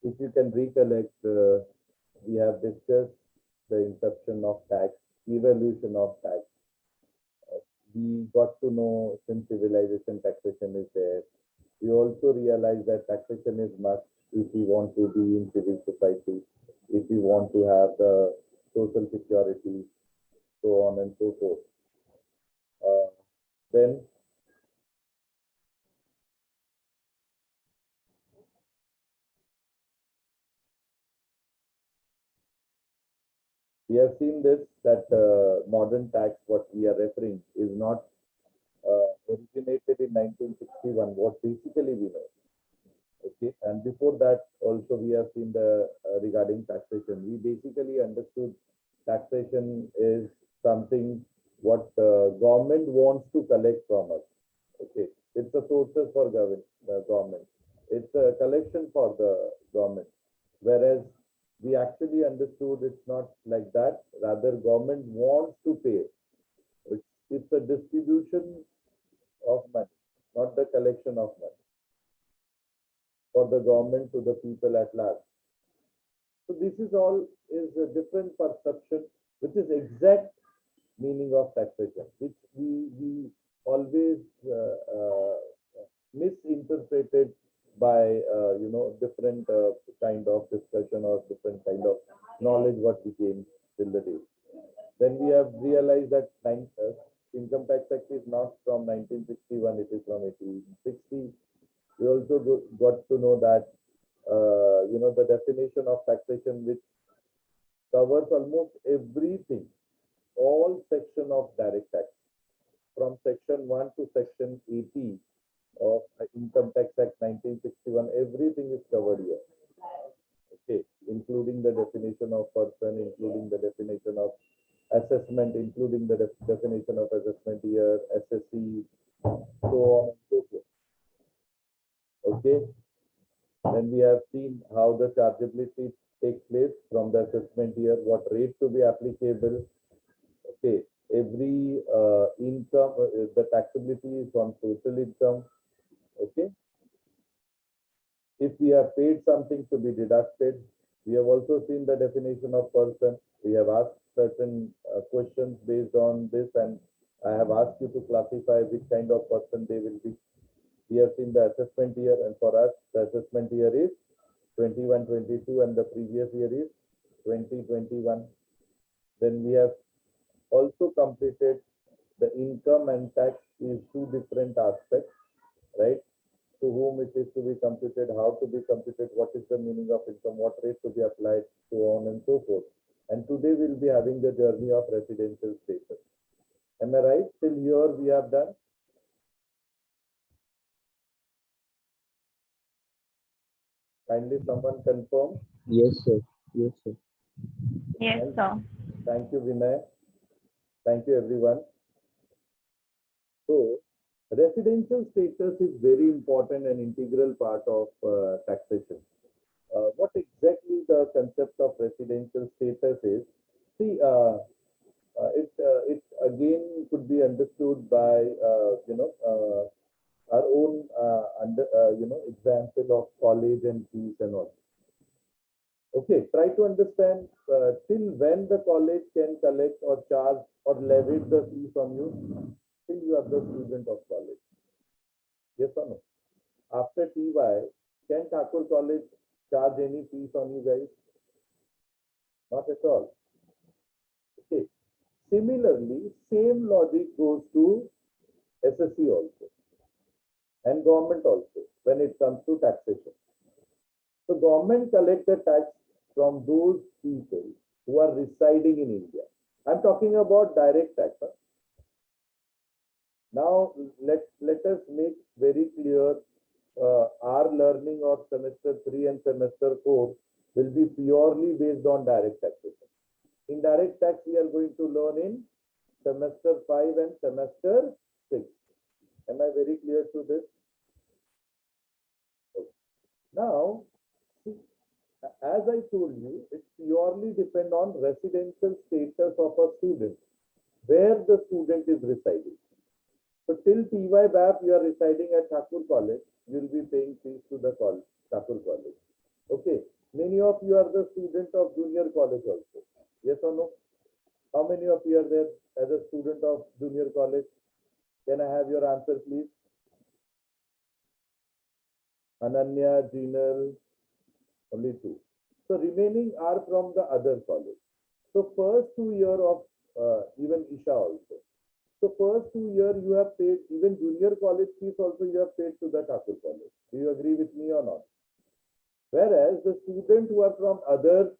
If you can recollect, we have discussed the inception of tax, evolution of tax. We got to know since civilization taxation is there. We also realize that taxation is must if we want to be in civil society, if we want to have the social security, so on and so forth. Then we have seen this that modern tax, what we are referring, is not originated in 1961. What basically we know. Okay, and before that also we have seen the regarding taxation. We basically understood taxation is something what the government wants to collect from us. Okay, it's a sources for the government. It's a collection for the government. Whereas we actually understood it's not like that. Rather, government wants to pay. It's a distribution of money, not the collection of money for the government to the people at large. So this is all is a different perception, which is exact meaning of taxation, which we always misinterpreted by different kind of discussion or different kind of knowledge what we gained till the day. Then we have realized that Income Tax Act is not from 1961; it is from 1860. We also got to know that the definition of taxation, which covers almost everything, all section of direct tax, from section 1 to section 80 of Income Tax Act 1961, everything is covered here. Okay, including the definition of person, including the definition of assessment, including the definition of assessment year, SSC, so on and so forth. Okay, then we have seen how the chargeability takes place from the assessment year, what rate to be applicable. Okay, every income, the taxability is on total income. Okay, if we have paid something to be deducted, we have also seen the definition of person. We have asked certain questions based on this, and I have asked you to classify which kind of person they will be. We have seen the assessment year, and for us, the assessment year is 21-22, and the previous year is 2021. Then we have also completed the income and tax is two different aspects, right? To whom it is to be computed, how to be computed, what is the meaning of income, what rate to be applied, so on and so forth. And today we'll be having the journey of residential status. Am I right? Till here we have done. Kindly someone confirm. Yes, sir. Yes, sir. Yes, sir. Thank you, Vinay. Thank you, everyone. So, residential status is very important and integral part of taxation. What exactly the concept of residential status is? See, it again could be understood by our own example of college and fees and all. Okay, try to understand till when the college can collect or charge or levy the fees on you till you are the student of college. Yes or no? After TY, can Thakur College charge any fees on you guys? Not at all. Okay. Similarly, same logic goes to SSC also and government also when it comes to taxation. So government collects the tax from those people who are residing in India. I'm talking about direct tax. Huh? Now let us make very clear our learning of semester 3 and semester 4 will be purely based on direct taxation. Indirect tax we are going to learn in semester 5 and semester 6. Am I very clear to this? Okay. Now, see, as I told you, it purely depend on residential status of a student, where the student is residing. So till TY BAP you are residing at Thakur College, you will be paying fees to the college, Thakur College. Okay. Many of you are the student of junior college also. Yes or no? How many of you are there as a student of junior college? Can I have your answer, please? Ananya, Jinal, only two. So remaining are from the other college. So first 2 year of even Isha also. So first 2 year you have paid, even junior college fees also you have paid to the Thakur College. Do you agree with me or not? Whereas the students who are from other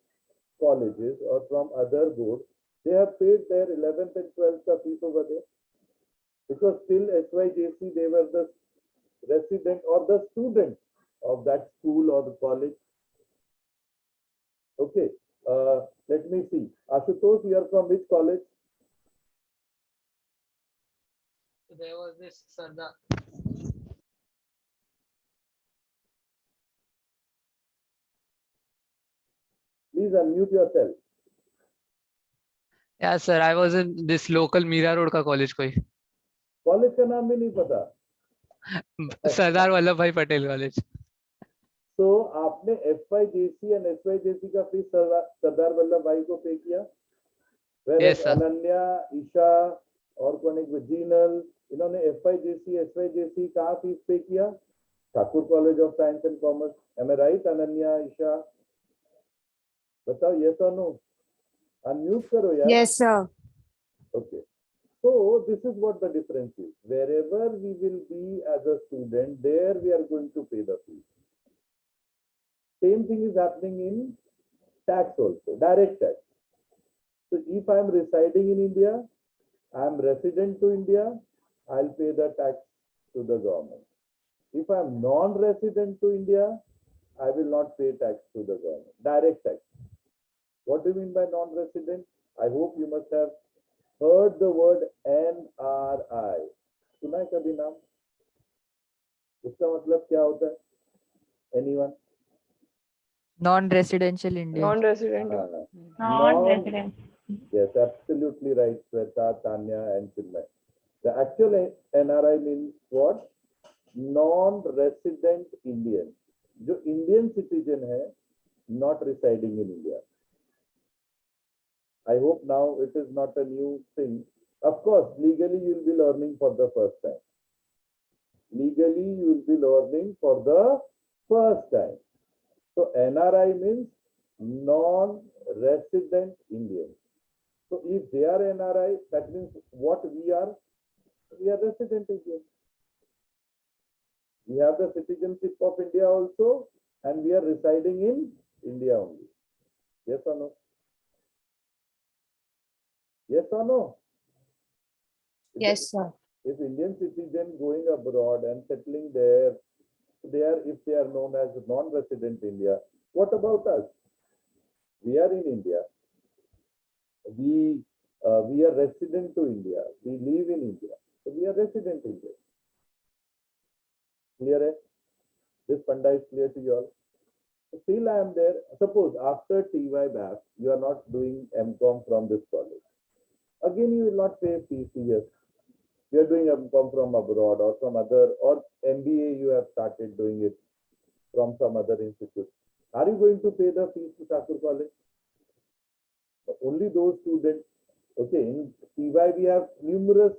colleges or from other boards, they have paid their 11th and 12th fees over there. Because till SYJC they were the resident or the student of that school or the college. Okay, let me see. Ashutosh, you are from which college? There was this Sardar. Please unmute yourself. Yeah, sir. I was in this local Mira Road का college कोई. College का नाम भी नहीं पता. सरदार वल्लभ भाई Patel college. तो आपने FYJC and SYJC का फीस सरदार वल्लभ भाई को पे किया. Yes, sir. अनन्या, ईशा और कौन एक जीनल, इन्होंने FYJC, SYJC कहाँ फीस पे किया? Thakur college of science and commerce. Am I right Ananya, Isha? बताओ yes or no? Unmute करो यार. Yes, sir. Okay. So this is what the difference is. Wherever we will be as a student, there we are going to pay the fee. Same thing is happening in tax also, direct tax. So if I am residing in India, I am resident to India, I'll pay the tax to the government. If I am non-resident to India, I will not pay tax to the government. Direct tax. What do you mean by non-resident? I hope you must have heard the word NRI. सुना है कभी नाम? उसका मतलब क्या होता है? Anyone? Non-residential Indian. Non-resident. Non-resident. Yes, absolutely right, Sweta, Tanya, and Chinmay. The actual NRI means what? Non-resident Indian. जो Indian citizen है, not residing in India. I hope now it is not a new thing. Of course, legally you will be learning for the first time. Legally you will be learning for the first time. So NRI means non-resident Indian. So if they are NRI, that means what we are resident Indian. We have the citizenship of India also, and we are residing in India only. Yes or no? Yes or no? Yes, sir. If Indian citizen going abroad and settling there, if they are known as non-resident India, what about us? We are in India. We are resident to India. We live in India. So we are resident India. Clear? Eh? This Panda is clear to you all. Still I am there. Suppose after TY BAF, you are not doing MCOM from this college. Again, you will not pay fees years. You are doing MCOM from abroad or from other, or MBA you have started doing it from some other institute. Are you going to pay the fees to Thakur College? Only those students. Okay, in TY we have numerous,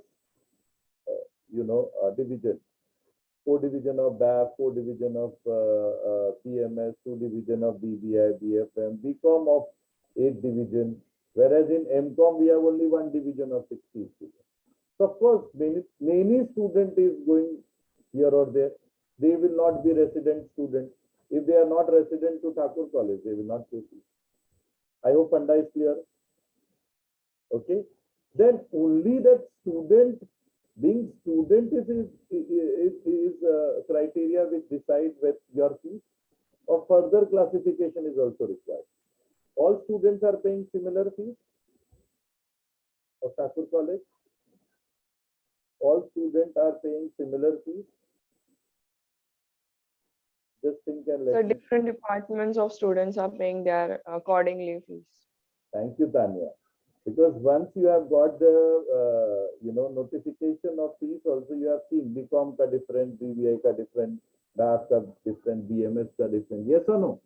divisions. 4 division of BAF, 4 division of PMS, 2 division of BBI, BFM, BCom of 8 division. Whereas in MCOM we have only 1 division of 60 students. So of course, many student is going here or there. They will not be resident students. If they are not resident to Thakur College, they will not pay fees. I hope Panda is clear. Okay. Then only that student, being student is criteria which decides with your fees, or further classification is also required. All students are paying similar fees of Thakur College. All students are paying similar fees. Just think and So let me. different departments of students are paying their accordingly fees. Thank you, Tanya. Because once you have got the notification of fees, also you have seen BCom ka different, BBI ka different, BAF ka different, BMS ka different. Yes or no?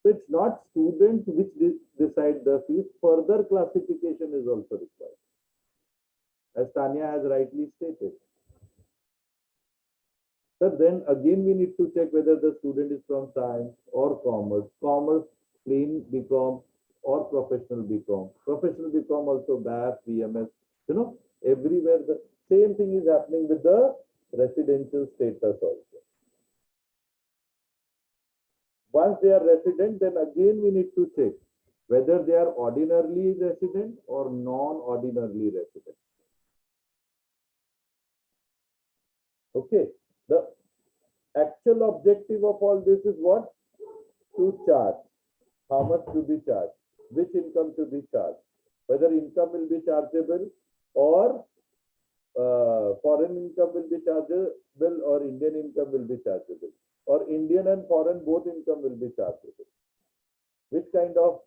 So it's not students which decide the fees. Further classification is also required, as Tanya has rightly stated. So then again we need to check whether the student is from science or commerce, plain BCom or professional BCom. Professional BCom also BAF, BMS, everywhere the same thing is happening with the residential status also. Once they are resident, then again we need to check whether they are ordinarily resident or non-ordinarily resident. Okay. The actual objective of all this is what? To charge. How much to be charged? Which income to be charged? Whether income will be chargeable or foreign income will be chargeable or Indian income will be chargeable, or Indian and foreign both income will be chargeable. Which kind of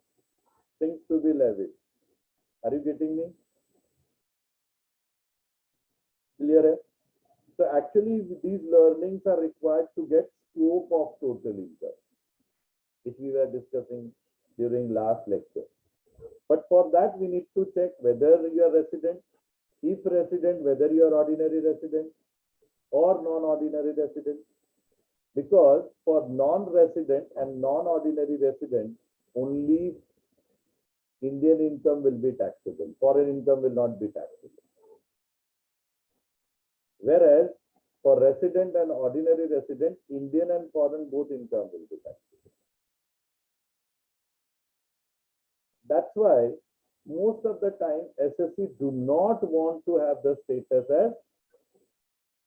things to be levied? Are you getting me? Clear? So actually these learnings are required to get scope of total income, which we were discussing during last lecture. But for that we need to check whether you are resident, if resident, whether you are ordinary resident or non-ordinary resident. Because for non-resident and non-ordinary resident, only Indian income will be taxable. Foreign income will not be taxable. Whereas for resident and ordinary resident, Indian and foreign both income will be taxable. That's why most of the time SSC do not want to have the status as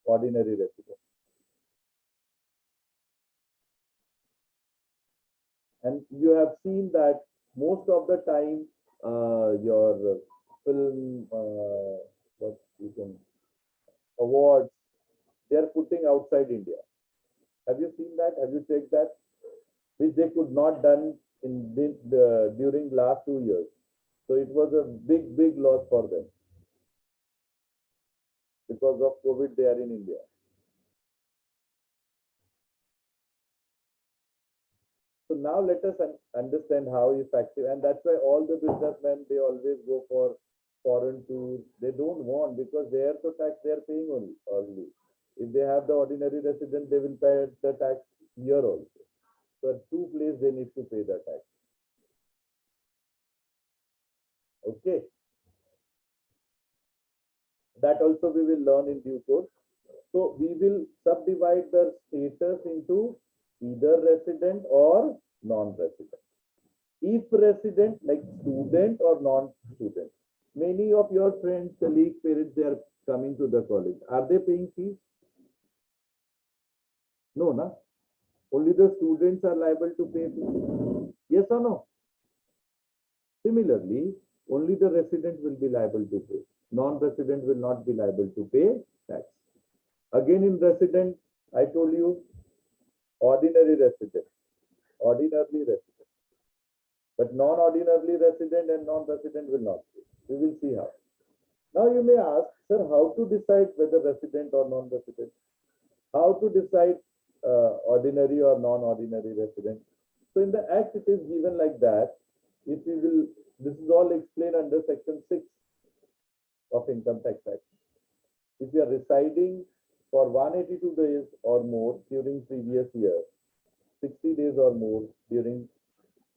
ordinary resident. And you have seen that most of the time your film what you can awards, they are putting outside India. Have you seen that? Have you checked that? Which they could not done in during last 2 years. So it was a big loss for them. Because of COVID, they are in India. So now let us understand how effective, and that's why all the businessmen, they always go for foreign tours. They don't want, because they are so tax, they are paying only. If they have the ordinary resident, they will pay the tax here also. So at two places they need to pay the tax. Okay. That also we will learn in due course. So we will subdivide the status into either resident or non-resident. If resident, like student or non-student, many of your friends, colleagues, parents, they are coming to the college. Are they paying fees? No, na? Only the students are liable to pay fees. Yes or no? Similarly, only the resident will be liable to pay. Non-resident will not be liable to pay tax. Again, in resident, I told you, ordinary resident, ordinarily resident. But non-ordinarily resident and non-resident will not pay. We will see how. Now you may ask, sir, how to decide whether resident or non-resident? How to decide ordinary or non-ordinary resident? So in the Act, it is given like that. If we will, this is all explained under Section 6 of Income Tax Act. If you are residing for 182 days or more during previous year, 60 days or more during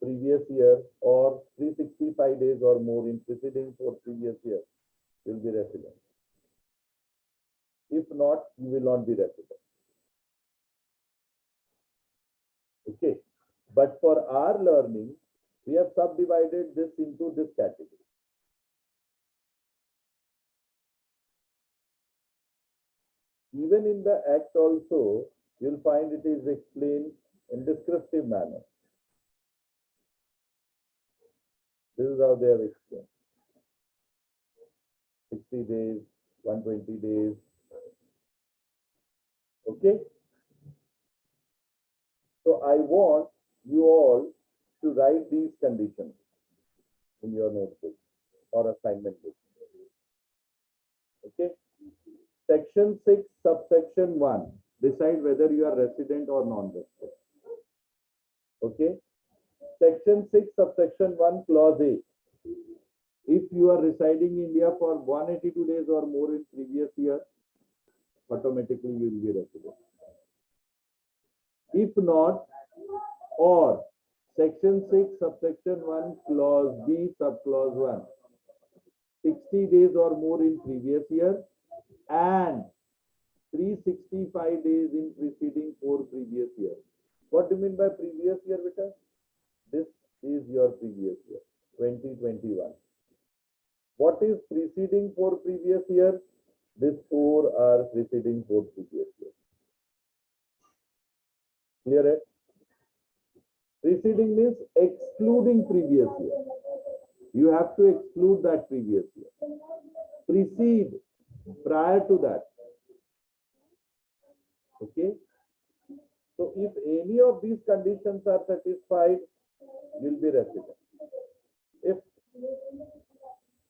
previous year, or 365 days or more in preceding for previous year, you will be resident. If not, you will not be resident. Okay. But for our learning, we have subdivided this into this category. Even in the Act also, you'll find it is explained in descriptive manner. This is how they have explained. 60 days, 120 days. Okay? So I want you all to write these conditions in your notebook or assignment book. Okay? Section 6, subsection 1. Decide whether you are resident or non-resident. Okay? Section 6, subsection 1, clause A. If you are residing in India for 182 days or more in previous year, automatically you will be resident. If not, or section 6, subsection 1, clause B, subclause 1, 60 days or more in previous year and 365 days in preceding 4 previous years. What do you mean by previous year, beta? This is your previous year, 2021. What is preceding 4 previous year? This 4 are preceding 4 previous year. Clear it? Preceding means excluding previous year. You have to exclude that previous year. Precede, prior to that. Okay? So if any of these conditions are satisfied, you'll be resident. If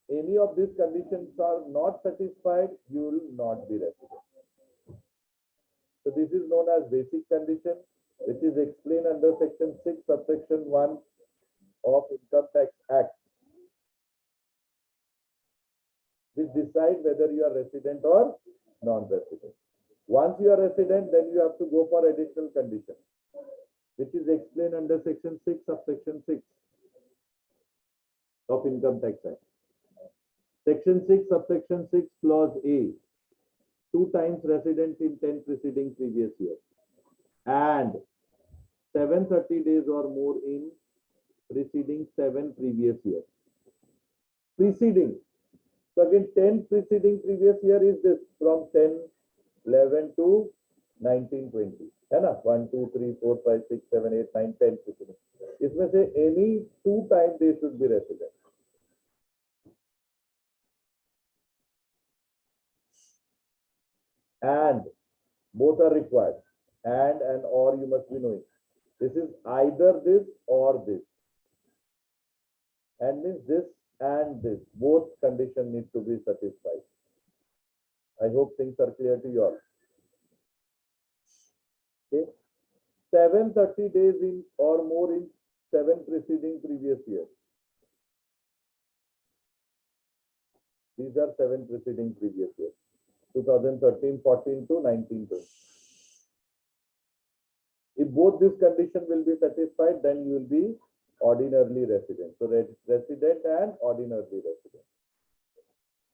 any of these conditions are not satisfied, you will not be resident. So this is known as basic condition, which is explained under section 6, subsection 1 of Income Tax Act, which decide whether you are resident or non-resident. Once you are resident, then you have to go for additional condition, which is explained under section 6, subsection 6 of Income Tax Act. Section 6, subsection 6, clause A, 2 times resident in 10 preceding previous years and 730 days or more in preceding 7 previous years. Preceding. So again, 10 preceding previous year is this from 10, 11 to 19, 20. है ना? 1, 2, 3, 4, 5, 6, 7, 8, 9, 10 preceding. इसमें से any 2 times they should be resident. And both are required. And or you must be knowing. This is either this or this. And means this and this. Both conditions need to be satisfied. I hope things are clear to you all. Okay. 730 days in or more in 7 preceding previous years. These are 7 preceding previous years. 2013, 14 to 19, 20. If both these conditions will be satisfied, then you will be ordinarily resident. So resident and ordinarily resident.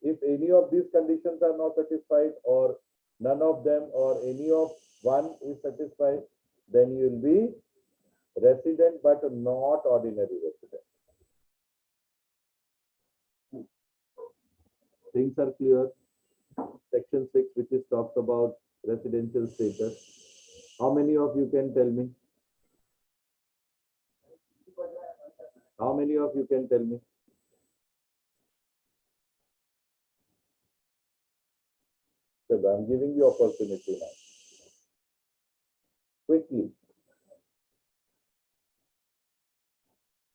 If any of these conditions are not satisfied or none of them or any of one is satisfied, then you will be resident but not ordinary resident. Things are clear. Section 6, which is talks about residential status. How many of you can tell me? How many of you can tell me? So I'm giving you opportunity now. Quickly.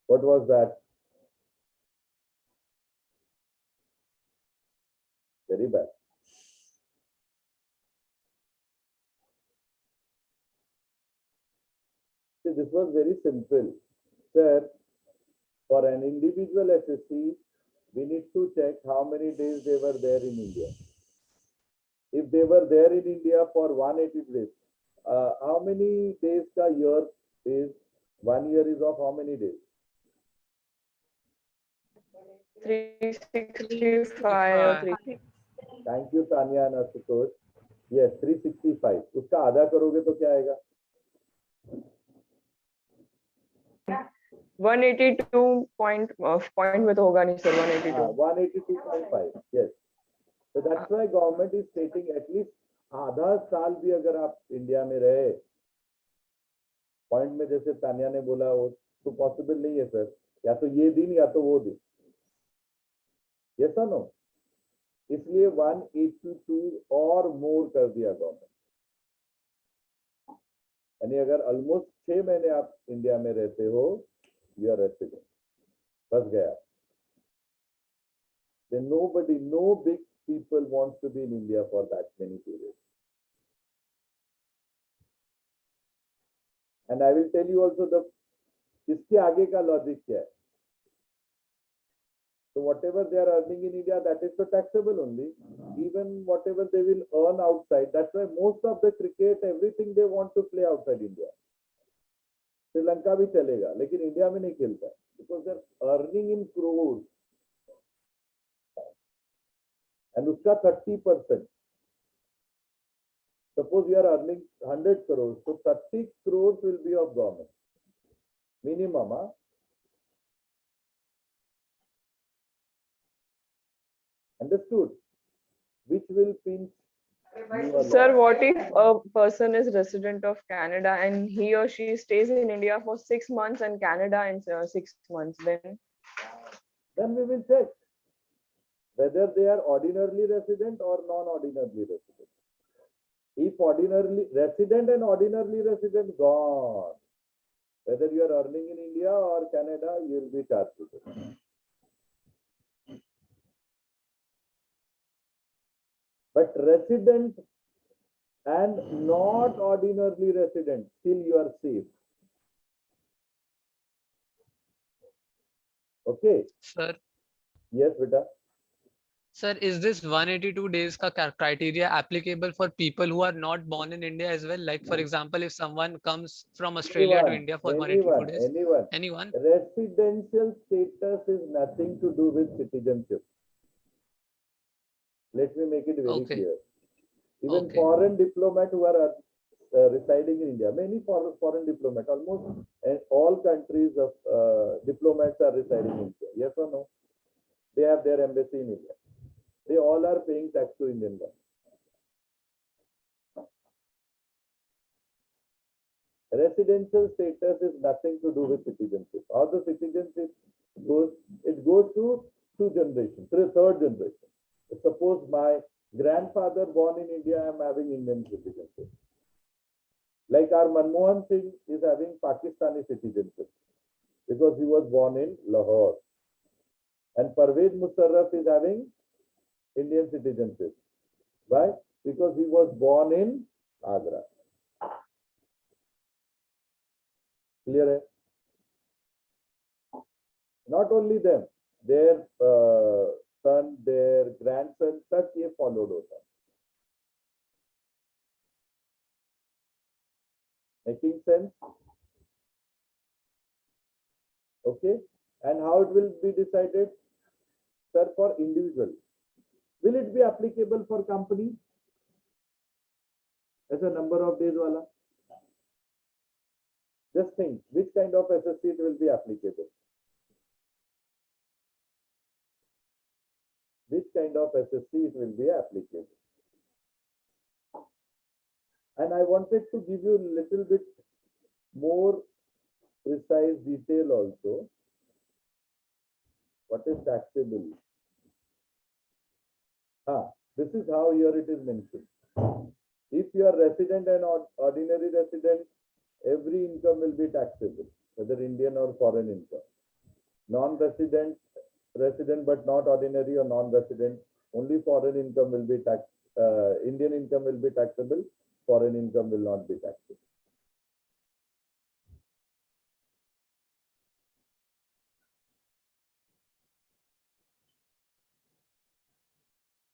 What was that? Very bad. See, this was very simple. Sir, for an individual SSC, we need to check how many days they were there in India. If they were there in India for 180 days, how many days ka year is? 1 year is of how many days? 365 or 3. Thank you, Tanya and Asutosh. Yes, 365. उसका आधा करोगे तो क्या आएगा? 182 point में तो होगा नहीं sir, 182. 182.5. Yes. So that's why government is stating at least आधा साल भी अगर आप इंडिया में रहे, पॉइंट में जैसे तानिया ने बोला वो तो पॉसिबल नहीं है सर, या तो ये दिन या तो वो दिन. Yes or no? इसलिए 182 और मोर कर दिया गवर्नमेंट. यानी अगर ऑलमोस्ट 6 महीने आप इंडिया में रहते हो, यू आर रेसिडेंट. बस गया. Then nobody, no big people wants to be in India for that many periods. And I will tell you also the इसके आगे का लॉजिक क्या है? So whatever they are earning in India, that is the taxable only. Even whatever they will earn outside, that's why most of the cricket, everything they want to play outside India. Sri Lanka भी चलेगा, लेकिन India में नहीं खेलता, because they are earning in crores. And उसका 30%. Suppose you are earning 100 crores, so 30 crores will be of government. Minimum, huh? Understood? Which will pinch you a Sir, lot. what if a person is resident of Canada and he or she stays in India for 6 months and Canada in 6 months? Then we will check whether they are ordinarily resident or non-ordinarily resident. If ordinarily resident and ordinarily resident gone, whether you are earning in India or Canada, you will be charged with it. But resident and not ordinarily resident, still you are safe. Okay? Sir, Yes, beta. sir, is this 182 days ka criteria applicable for people who are not born in India as well? Like, for example, if someone comes from Australia to India for 182 days, anyone? Residential status is nothing to do with citizenship. Let me make it very Okay. clear. Even Okay. foreign diplomats who are residing in India, many foreign diplomats, almost all countries of diplomats are residing in India. Yes or no? They have their embassy in India. They all are paying tax to Indian government. Residential status is nothing to do with citizenship. How the citizenship goes, it goes to two generations, third generation. Suppose my grandfather born in India, I am having Indian citizenship. Like our Manmohan Singh is having Pakistani citizenship because he was born in Lahore. And Parvez Musharraf is having Indian citizenship. Why? Because he was born in Agra. Clear? Hai? Not only them, their son, their grandson, tak ye followed hota. Making sense? Okay. And how it will be decided? Sir, for individual. Will it be applicable for company? As a number of days wala? Just think, which kind of SSC it will be applicable? Which kind of SSC it will be applicable? And I wanted to give you a little bit more precise detail also. What is taxable? This is how here it is mentioned. If you are resident and ordinary resident, every income will be taxable, whether Indian or foreign income. Non-resident, resident but not ordinary or non-resident, only foreign income will be taxed. Indian income will be taxable, foreign income will not be taxable.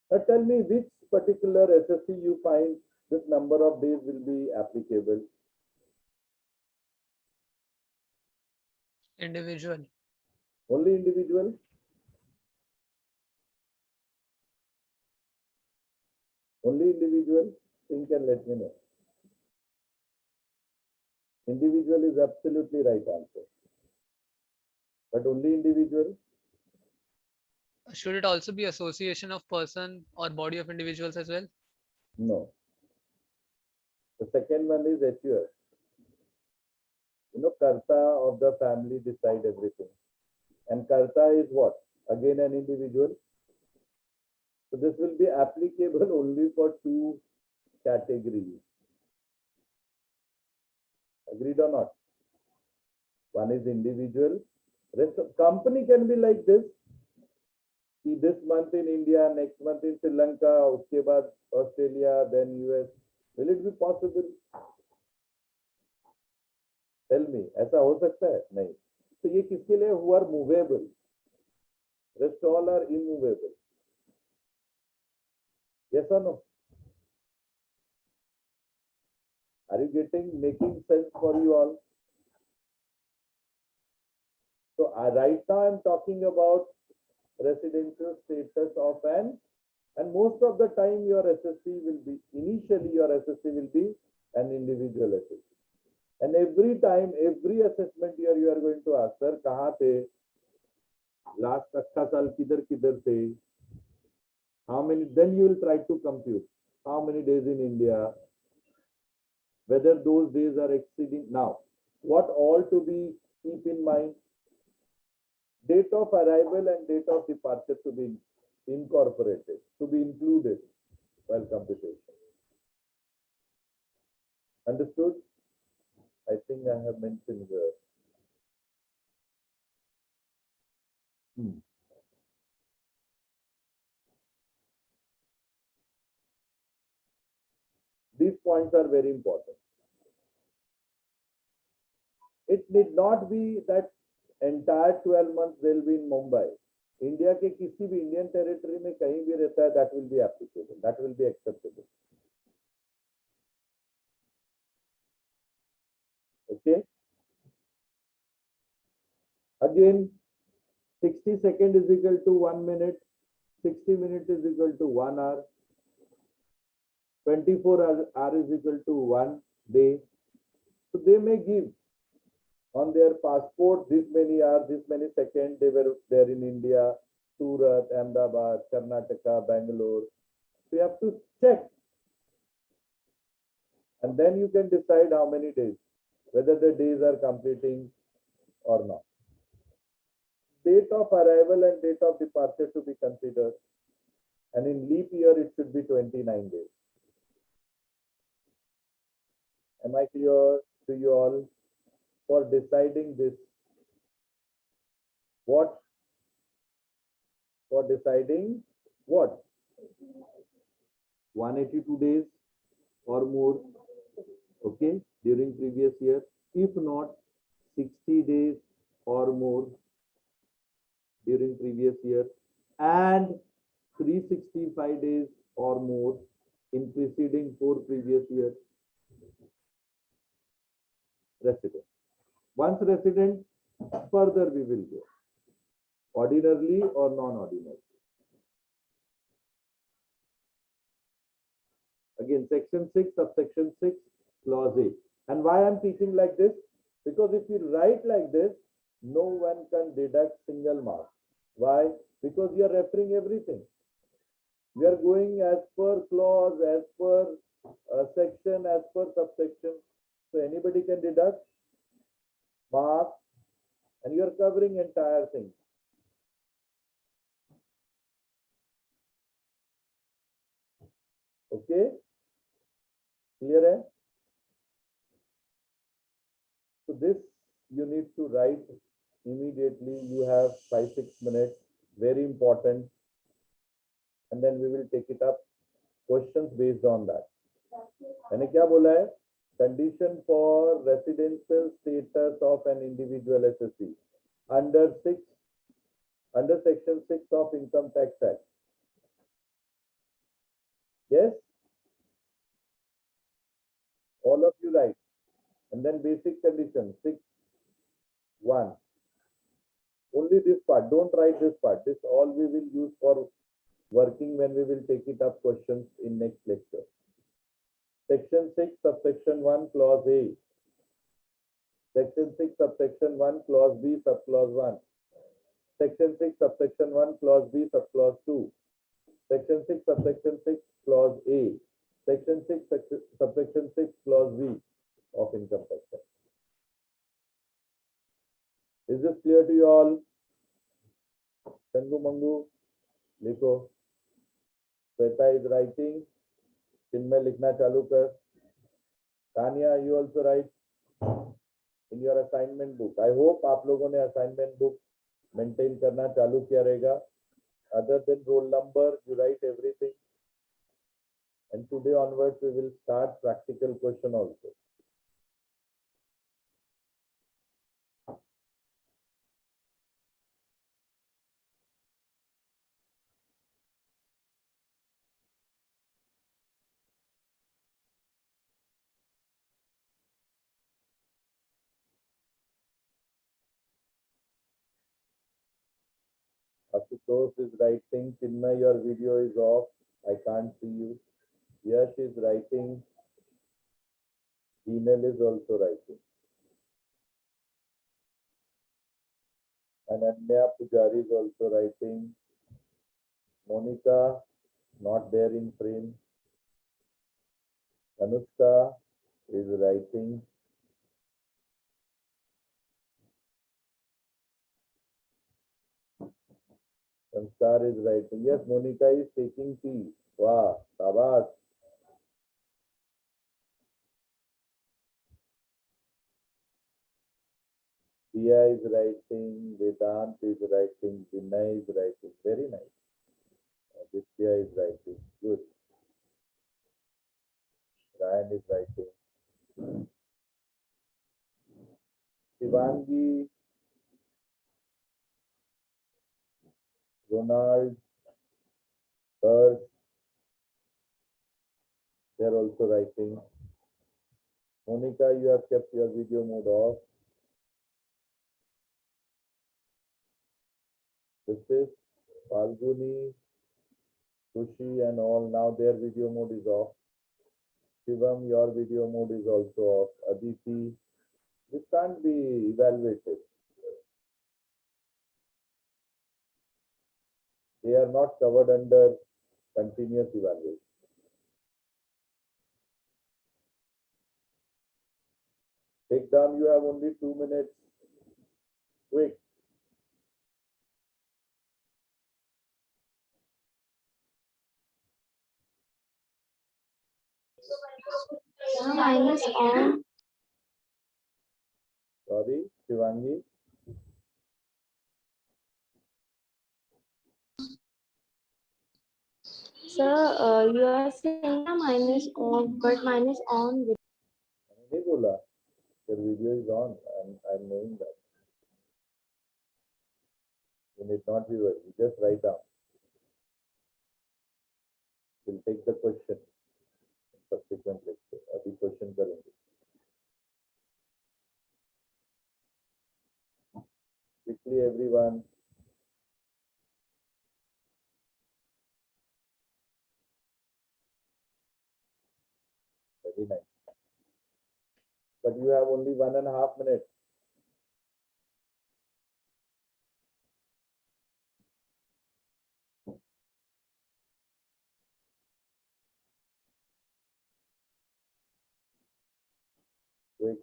Now tell me which particular SSC you find this number of days will be applicable. Individual. Only individual? Only individual? Think and let me know. Individual is absolutely right answer. But only individual? Should it also be association of person or body of individuals as well? No. The second one is HUF. You know, Karta of the family decide everything. And Karta is what? Again an individual. So this will be applicable only for two categories. Agreed or not? One is individual. Rest of company can be like this. See, this month in India, next month in Sri Lanka, uske baad Australia, then US. Will it be possible? Tell me, ऐसा हो सकता है? नहीं. तो ये किसके लिए? who are movable, rest all are immovable. Yes or no? Are you making sense for you all? So right now I'm talking about residential status of and most of the time your SSC will be, initially your SSC will be an individual SSC. And every time, every assessment year you are going to ask, sir, kahan the? Last 8 saal kidhar the? How many? Then you will try to compute how many days in India, whether those days are exceeding. Now, what all to be keep in mind? Date of arrival and date of departure to be incorporated, to be included while computation. Understood? I think I have mentioned here. These points are very important. It need not be that entire 12 months they'll be in Mumbai. India के किसी भी Indian territory में कहीं भी रहता है, that will be applicable, that will be acceptable. Okay. Again, 60 seconds is equal to 1 minute, 60 minutes is equal to 1 hour, 24 hours is equal to 1 day. So they may give on their passport this many hours, this many seconds they were there in India, Surat, Ahmedabad, Karnataka, Bangalore. So you have to check. And then you can decide how many days, whether the days are completing or not. Date of arrival and date of departure to be considered. And in leap year, it should be 29 days. Am I clear to you all? For deciding this, what? For deciding what? 182 days or more, okay, during previous year. If not, 60 days or more during previous year, and 365 days or more in preceding 4 previous years. Resident. Once resident, further we will go. Ordinarily or non-ordinarily. Again, section 6, subsection 6, clause A. And why I'm teaching like this? Because if you write like this, no one can deduct single mark. Why? Because you are referring everything. We are going as per clause, as per section, as per subsection. So anybody can deduct marks, and you are covering entire thing. Okay? Clear? Eh? So this you need to write immediately. You have 5-6 minutes. Very important. And then we will take it up. Questions based on that. मैंने क्या बोला है? Condition for residential status of an individual SSC under section 6 of Income Tax Act. Yes? All of you write. And then basic condition 6(1). Only this part. Don't write this part. This all we will use for working when we will take it up questions in next lecture. Section 6, subsection 1, clause A. Section 6, subsection 1, clause B, subclause 1. Section 6, subsection 1, clause B, subclause 2. Section 6, subsection 6, clause A. Section 6, subsection 6, clause B of Income Tax Act. Is this clear to you all? Changu Mangu, Liko. Sweta is writing. Chinmay लिखना चालू कर. Tanya, you also write in your assignment book. I hope आप लोगों ने assignment book maintain करना चालू किया रहेगा. Other than roll number, you write everything. And today onwards, we will start practical question also. Asutosh is writing. Chinmay, your video is off. I can't see you. Yash is writing. Email is also writing. Ananya Pujari is also writing. Monica, not there in frame. Anushka is writing. Sanskar is writing. Yes, Monica is taking tea. Wow, Sabas. Dia is writing. Vedant is writing. Vinay is writing. Very nice. Aditya is writing. Good. Ryan is writing. Shivangi, Ronald, Hirsch, they are also writing. Monica, you have kept your video mode off. This is Falguni, Sushi and all. Now their video mode is off. Shivam, your video mode is also off. Aditi, this can't be evaluated. They are not covered under continuous evaluation. Take down, you have only 2 minutes. Quick. Minus on. Sorry, Shivangi. Sir, you are saying minus on, but minus on. Hey, Bola, your video is on. I'm knowing that. You need not be worried. Just write down. We'll take the question in subsequent lecture. Abhi question करेंगे. Quickly, everyone. Very nice. But you have only 1.5 minutes. Quick.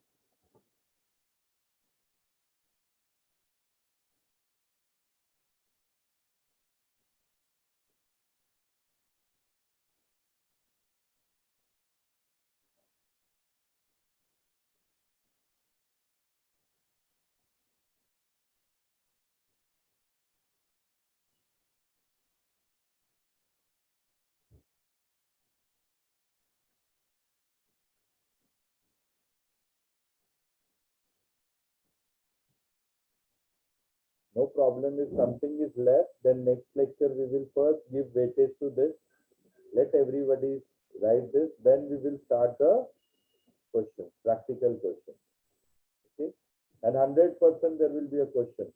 No problem. If something is left, then next lecture we will first give weightage to this. Let everybody write this. Then we will start the question, practical question. Okay. And 100% there will be a question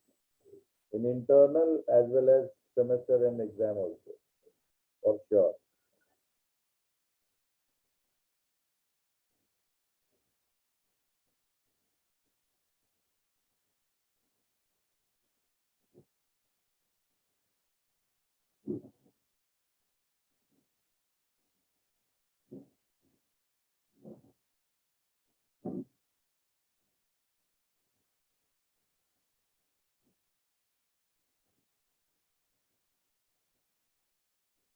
in internal as well as semester and exam also, for sure.